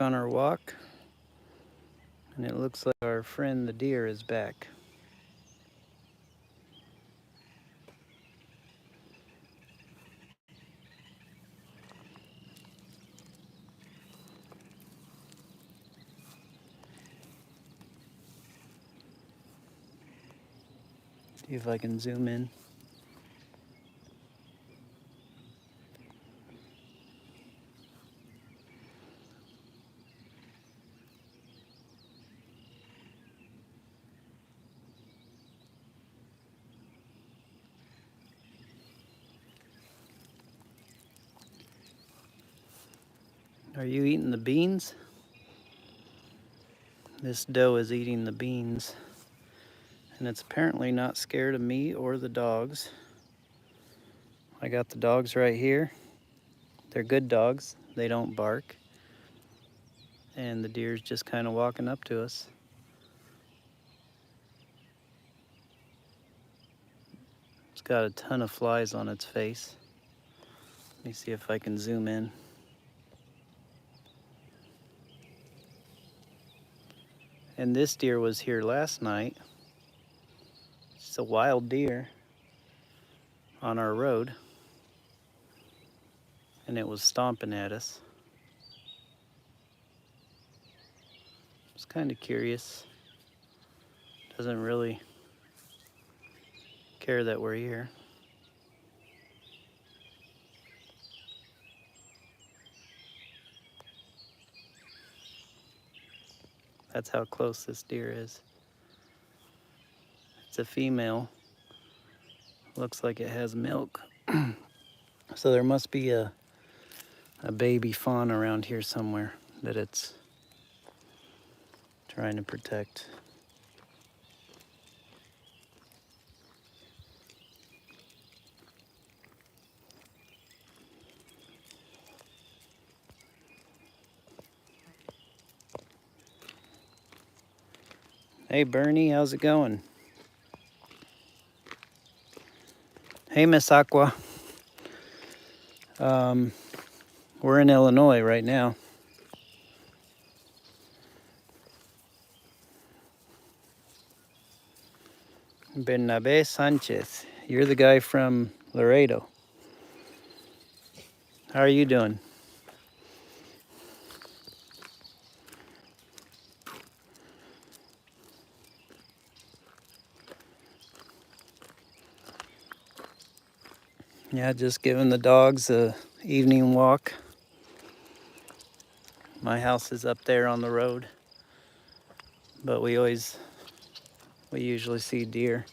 On our walk, and it looks like our friend the deer is back. See if I can zoom in. Are you eating the beans? This doe is eating the beans, and it's apparently not scared of me or the dogs. I got the dogs right here. They're good dogs. They don't bark. And the deer's just kind of walking up to us. It's got a ton of flies on its face. Let me see if I can zoom in. And this deer was here last night. It's a wild deer on our road, and it was stomping at us. It's kind of curious. Doesn't really care that we're here. That's how close this deer is. It's a female. Looks like it has milk. So there must be a baby fawn around here somewhere that it's trying to protect. Hey Bernie, how's it going? Hey Miss Aqua. We're in Illinois right now. Bernabe Sanchez. You're the guy from Laredo. How are you doing? Yeah, just giving the dogs a evening walk. My house is up there on the road, but we usually see deer.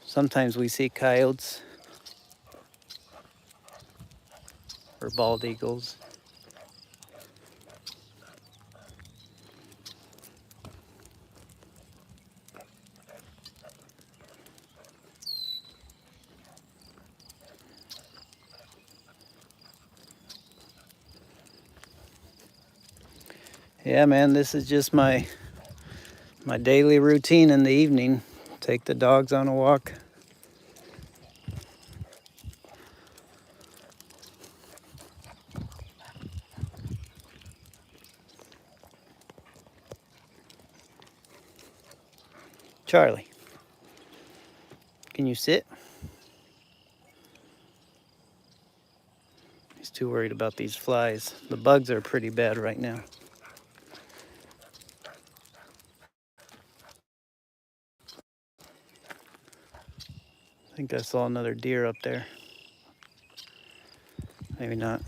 Sometimes we see coyotes or bald eagles. Yeah, man, this is just my daily routine in the evening. Take the dogs on a walk. Charlie, can you sit? He's too worried about these flies. The bugs are pretty bad right now. I think I saw another deer up there. Maybe not.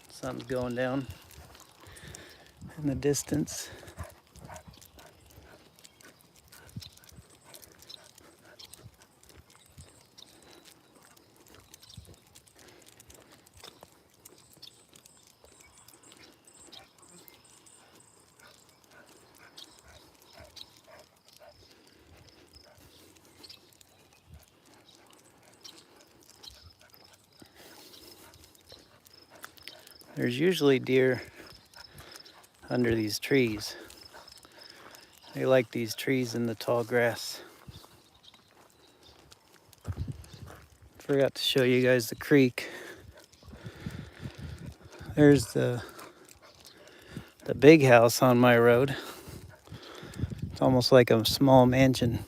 Something's going down in the distance. There's usually deer under these trees. They like these trees in the tall grass. Forgot to show you guys the creek. There's the big house on my road. It's almost like a small mansion.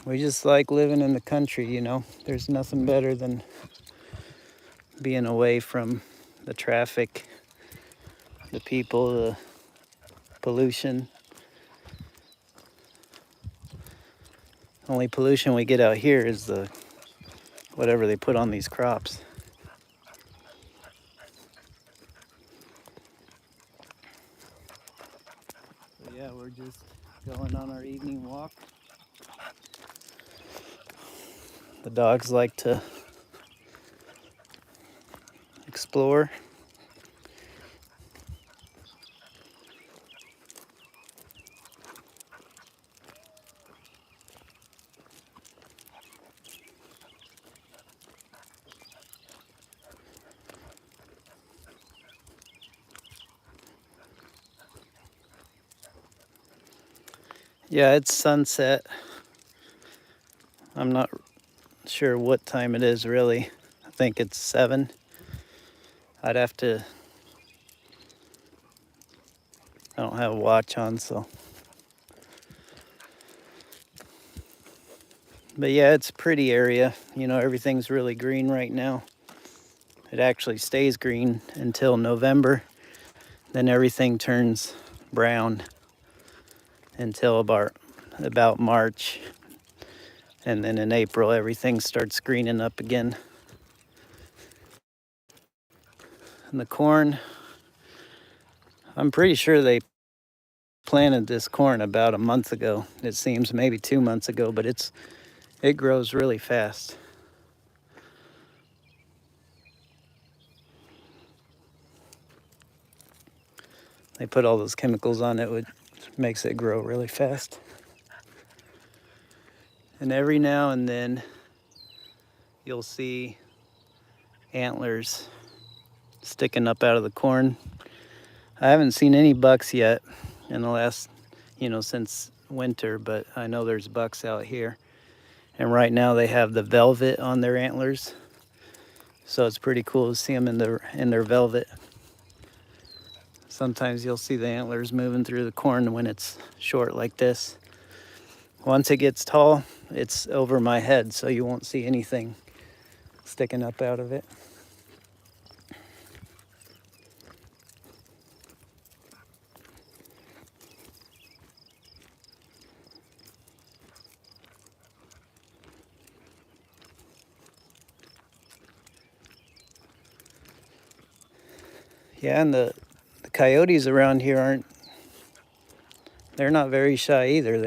We just like living in the country, you know. There's nothing better than being away from the traffic, the people, the pollution. Only pollution we get out here is the whatever they put on these crops. So yeah, we're just going on our evening walk. The dogs like to explore. Yeah, it's sunset. I'm not sure what time it is really. I think it's 7. I'd have to, I don't have a watch on, so. But yeah, it's a pretty area. You know, everything's really green right now. It actually stays green until November. Then everything turns brown until about March. And then in April, everything starts greening up again. And the corn, I'm pretty sure they planted this corn about a month ago. It seems maybe 2 months ago, but it grows really fast. They put all those chemicals on it, which makes it grow really fast. And every now and then you'll see antlers sticking up out of the corn. I haven't seen any bucks yet in the last, since winter, but I know there's bucks out here. And right now they have the velvet on their antlers. So it's pretty cool to see them in their velvet. Sometimes you'll see the antlers moving through the corn when it's short like this. Once it gets tall, it's over my head, so you won't see anything sticking up out of it. Yeah, and the coyotes around here they're not very shy either.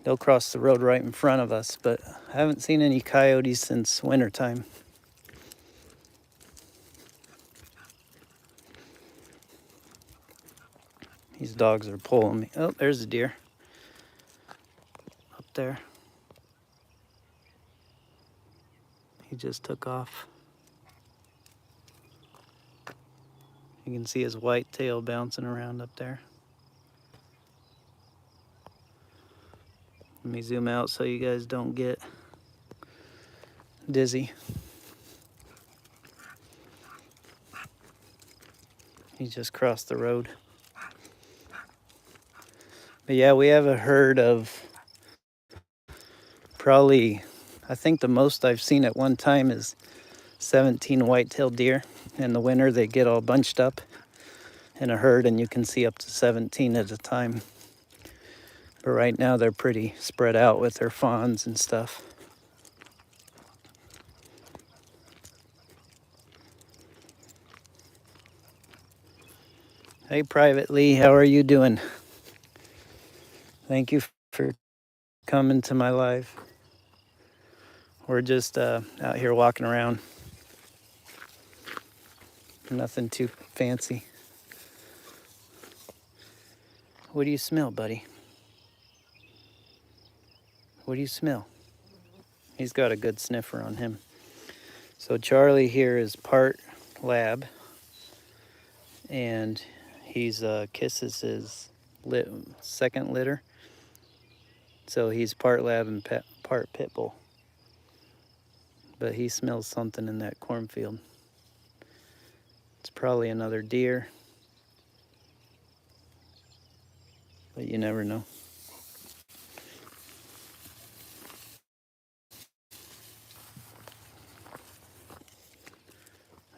They'll cross the road right in front of us, but I haven't seen any coyotes since wintertime. These dogs are pulling me. Oh, there's a deer up there. He just took off. You can see his white tail bouncing around up there. Let me zoom out so you guys don't get dizzy. He just crossed the road. But yeah, we have a herd of probably, I think the most I've seen at one time is 17 white-tailed deer. In the winter, they get all bunched up in a herd, and you can see up to 17 at a time. But right now, they're pretty spread out with their fawns and stuff. Hey, Private Lee, how are you doing? Thank you for coming to my live. We're just out here walking around. Nothing too fancy. What do you smell, buddy? What do you smell? He's got a good sniffer on him. So Charlie here is part lab, and he's Kisses his second litter. So he's part lab and part pit bull. But he smells something in that cornfield. It's probably another deer, but you never know.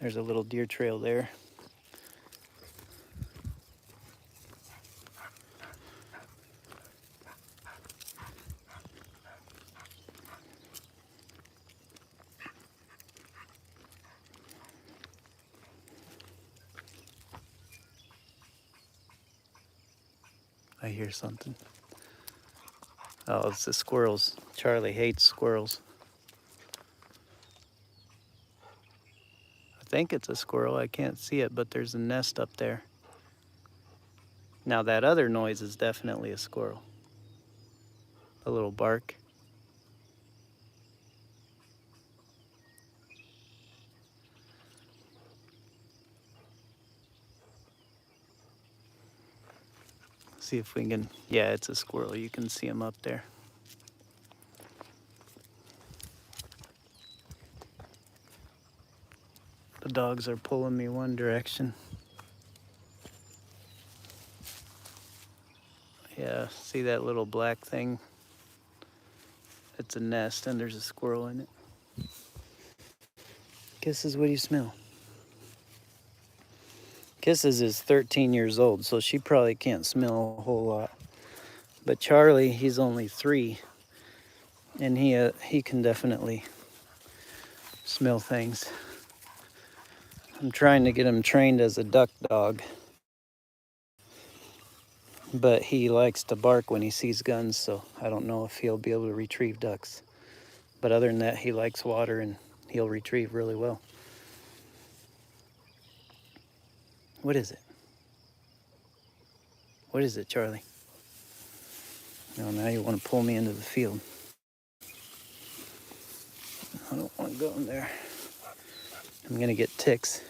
There's a little deer trail there. I hear something. Oh, it's the squirrels. Charlie hates squirrels. I think it's a squirrel. I can't see it, but there's a nest up there. Now that other noise is definitely a squirrel. A little bark. See if we can, yeah, it's a squirrel. You can see him up there. The dogs are pulling me one direction. Yeah, see that little black thing? It's a nest and there's a squirrel in it. Kisses, what do you smell? Kisses is 13 years old, so she probably can't smell a whole lot. But Charlie, he's only 3, and he can definitely smell things. I'm trying to get him trained as a duck dog, but he likes to bark when he sees guns, so I don't know if he'll be able to retrieve ducks. But other than that, he likes water and he'll retrieve really well. What is it? What is it, Charlie? No, now you want to pull me into the field. I don't want to go in there. I'm going to get ticks.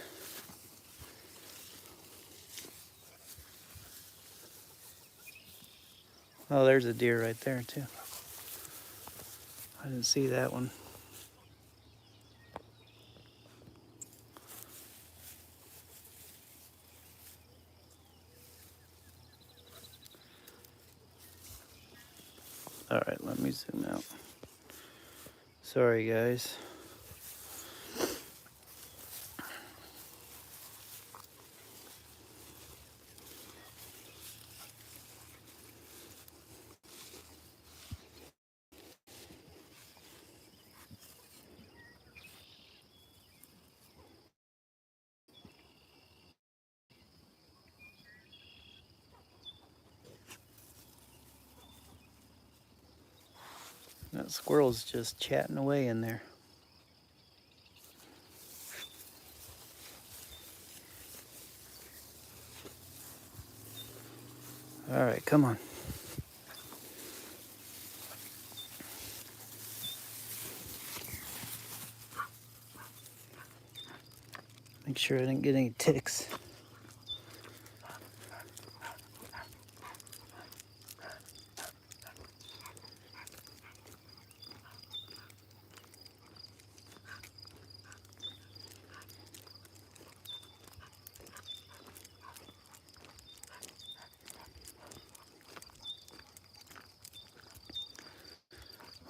Oh, there's a deer right there, too. I didn't see that one. All right, let me zoom out. Sorry, guys. That squirrel's just chatting away in there. All right, come on. Make sure I didn't get any ticks.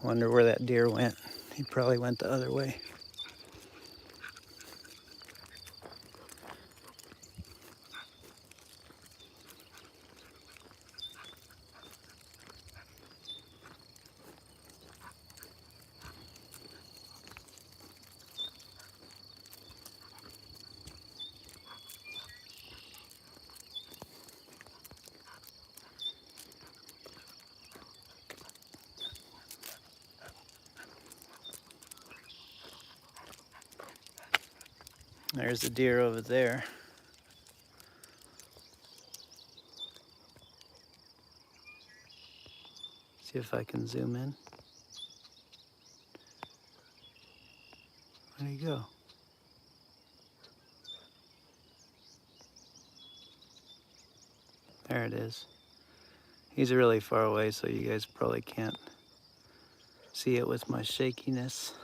Wonder where that deer went. He probably went the other way. There's a deer over there. See if I can zoom in. Where'd he go? There it is. He's really far away, so you guys probably can't see it with my shakiness.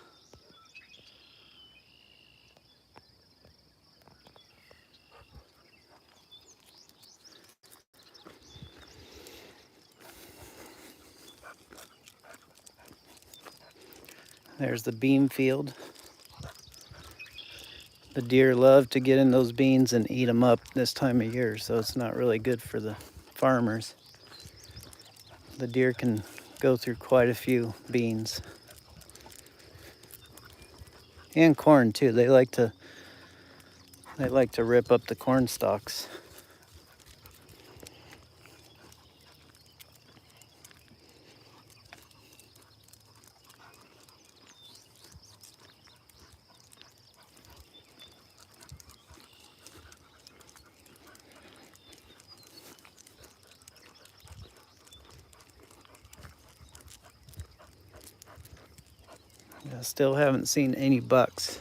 There's the bean field. The deer love to get in those beans and eat them up this time of year, so it's not really good for the farmers. The deer can go through quite a few beans. And corn too. They like to rip up the corn stalks. I still haven't seen any bucks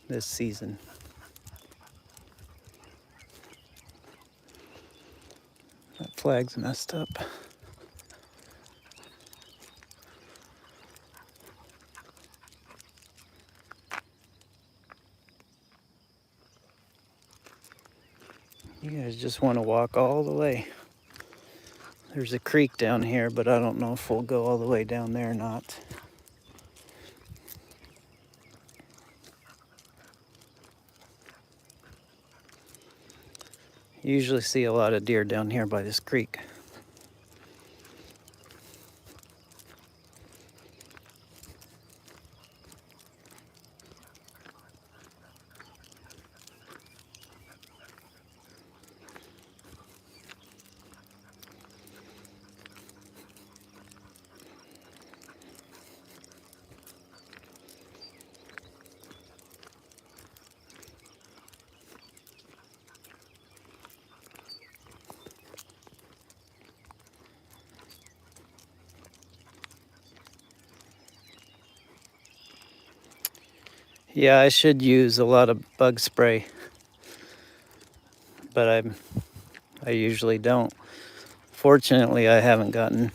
this season. That flag's messed up. You guys just want to walk all the way. There's a creek down here, but I don't know if we'll go all the way down there or not. You usually see a lot of deer down here by this creek. Yeah, I should use a lot of bug spray, but I usually don't. Fortunately, I haven't gotten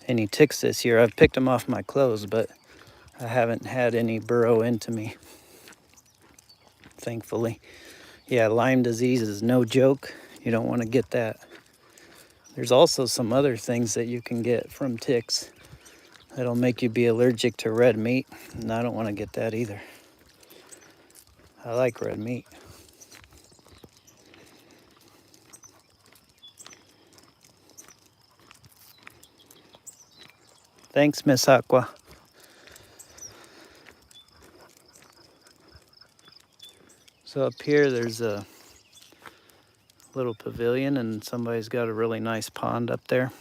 any ticks this year. I've picked them off my clothes, but I haven't had any burrow into me, thankfully. Yeah, Lyme disease is no joke. You don't want to get that. There's also some other things that you can get from ticks that'll make you be allergic to red meat, and I don't want to get that either. I like red meat. Thanks, Miss Aqua. So up here, there's a little pavilion, and somebody's got a really nice pond up there.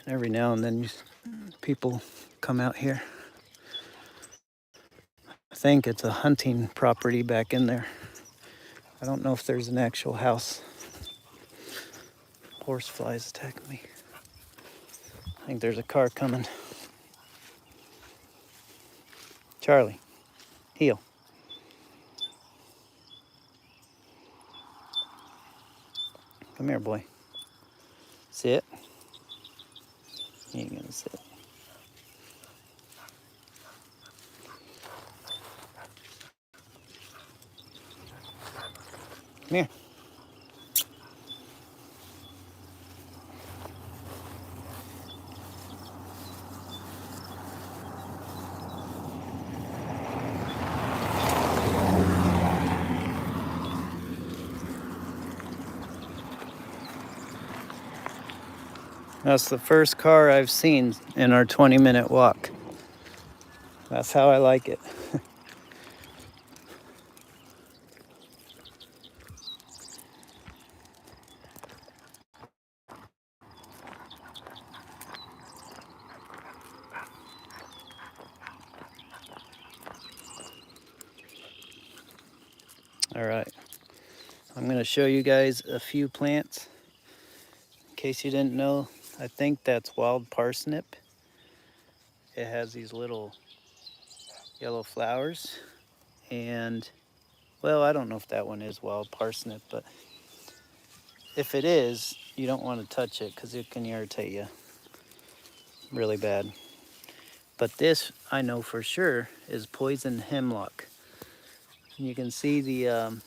And every now and then, people come out here. I think it's a hunting property back in there. I don't know if there's an actual house. Horseflies attack me. I think there's a car coming. Charlie, heel. Come here, boy. Sit. You ain't gonna sit. Come here. That's the first car I've seen in our 20-minute walk. That's how I like it. All right, I'm gonna show you guys a few plants. In case you didn't know, I think that's wild parsnip. It has these little yellow flowers. And, well, I don't know if that one is wild parsnip, but if it is, you don't want to touch it because it can irritate you really bad. But this, I know for sure, is poison hemlock. And you can see the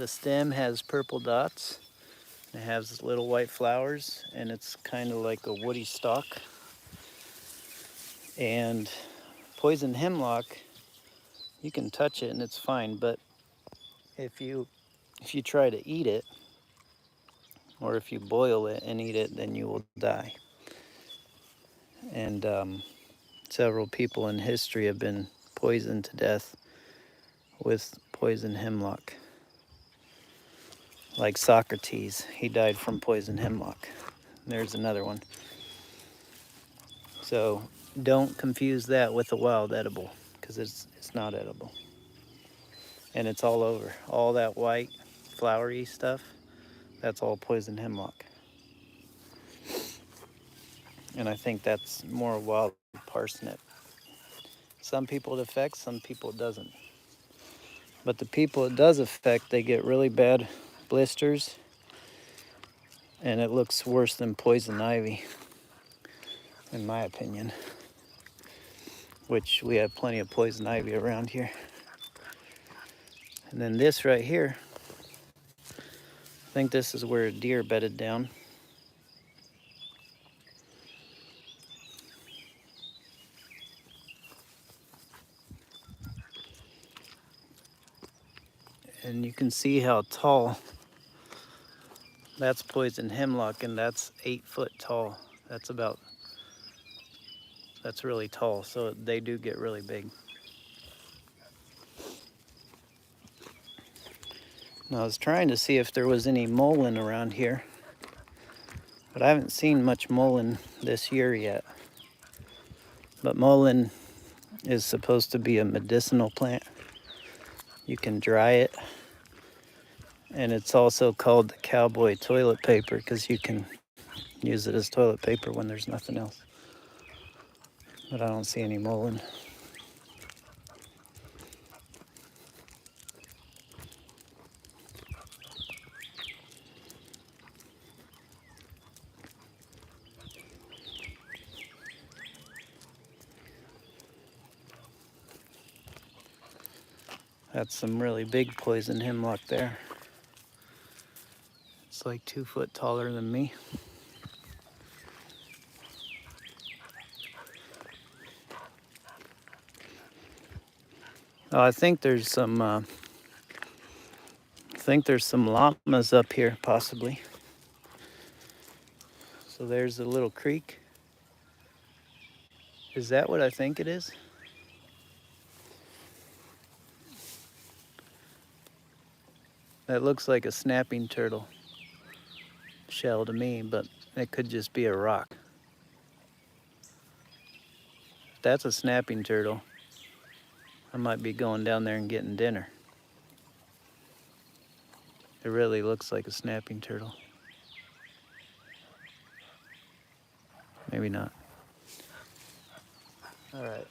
stem has purple dots. It has little white flowers, and it's kind of like a woody stalk. And poison hemlock, you can touch it and it's fine, but if you try to eat it, or if you boil it and eat it, then you will die. And several people in history have been poisoned to death with poison hemlock. Like Socrates, he died from poison hemlock. There's another one. So don't confuse that with a wild edible, because it's not edible. And it's all over. All that white, flowery stuff, that's all poison hemlock. And I think that's more wild parsnip. Some people it affects, some people it doesn't. But the people it does affect, they get really bad blisters, and it looks worse than poison ivy, in my opinion. Which we have plenty of poison ivy around here. And then this right here, I think this is where a deer bedded down. And you can see how tall. That's poison hemlock, and that's 8 foot tall. That's really tall, so they do get really big. Now, I was trying to see if there was any mullein around here, but I haven't seen much mullein this year yet. But mullein is supposed to be a medicinal plant. You can dry it, and it's also called the cowboy toilet paper because you can use it as toilet paper when there's nothing else. But I don't see any mullein. That's some really big poison hemlock there. It's like 2 foot taller than me. Oh, I think there's some llamas up here, possibly. So there's a little creek. Is that what I think it is? That looks like a snapping turtle shell to me, but it could just be a rock. If that's a snapping turtle, I might be going down there and getting dinner. It really looks like a snapping turtle. Maybe not. All right.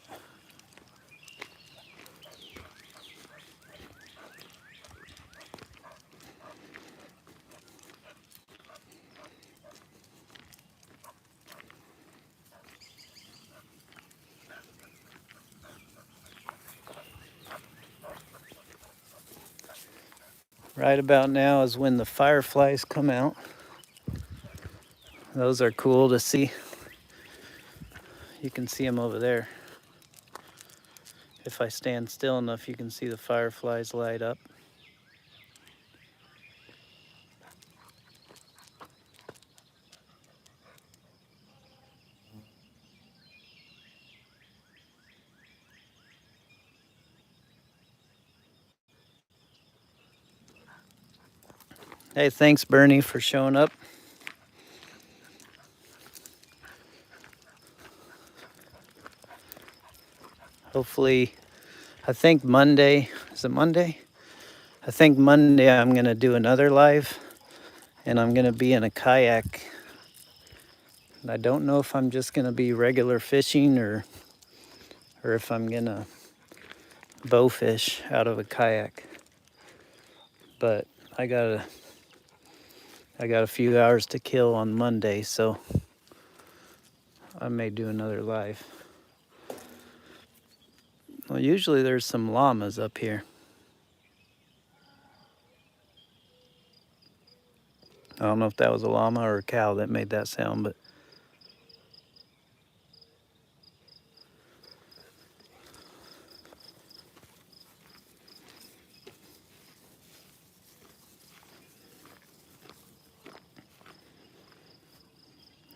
Right about now is when the fireflies come out. Those are cool to see. You can see them over there. If I stand still enough, you can see the fireflies light up. Hey, thanks Bernie for showing up. Hopefully, I think Monday, is it Monday? I think Monday I'm gonna do another live, and I'm gonna be in a kayak And I don't know if I'm just gonna be regular fishing or if I'm gonna bow fish out of a kayak. But I got a few hours to kill on Monday, so I may do another live. Well, usually there's some llamas up here. I don't know if that was a llama or a cow that made that sound, but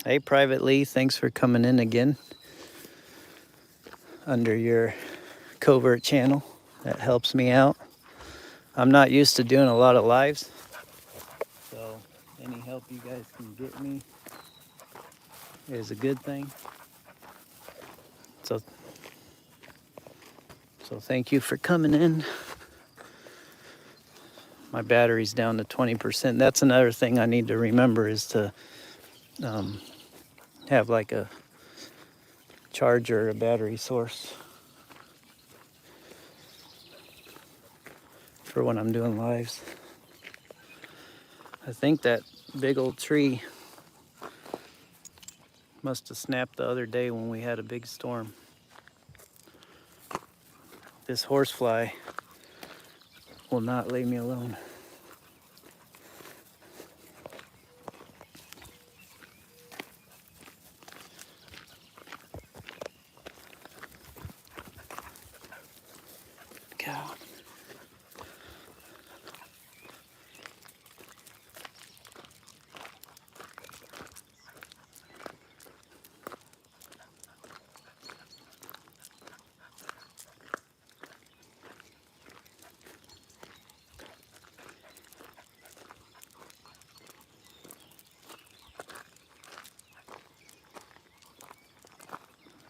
hey, Private Lee, thanks for coming in again under your covert channel. That helps me out. I'm not used to doing a lot of lives, so any help you guys can get me is a good thing. So thank you for coming in. My battery's down to 20%. That's another thing I need to remember is to have like a charger, a battery source for when I'm doing lives. I think that big old tree must have snapped the other day when we had a big storm. This horsefly will not leave me alone. God.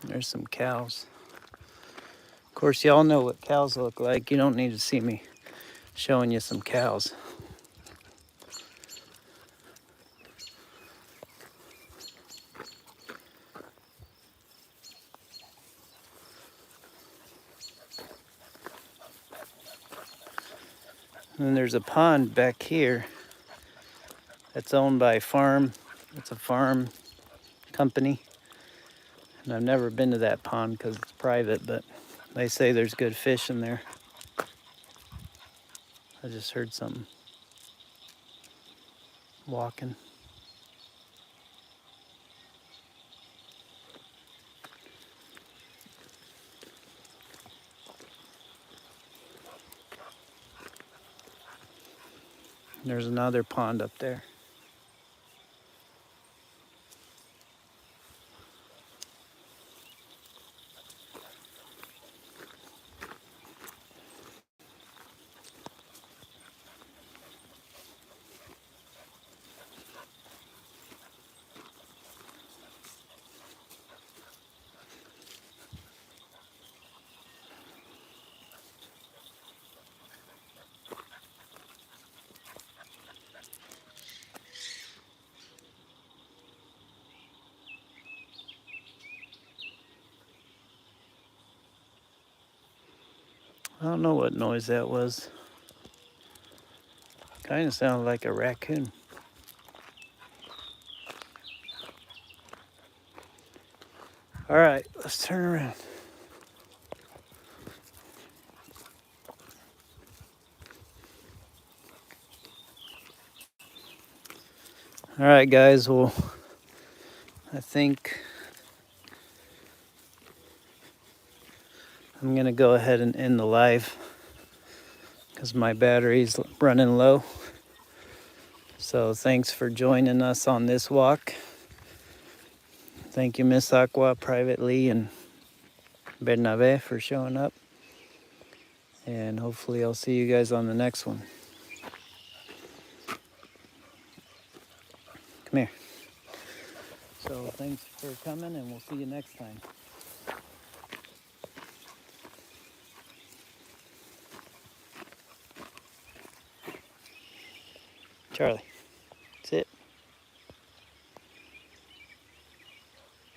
There's some cows. Of course, y'all know what cows look like. You don't need to see me showing you some cows. And then there's a pond back here that's owned by a farm. It's a farm company. And I've never been to that pond because it's private, but they say there's good fish in there. I just heard something walking. There's another pond up there. I don't know what noise that was. Kind of sounded like a raccoon. All right, let's turn around. All right, guys, well, I think I'm gonna go ahead and end the live because my battery's running low. So thanks for joining us on this walk. Thank you, Miss Aqua, Private Lee, and Bernabe for showing up. And hopefully I'll see you guys on the next one. Come here. So thanks for coming, and we'll see you next time. Charlie.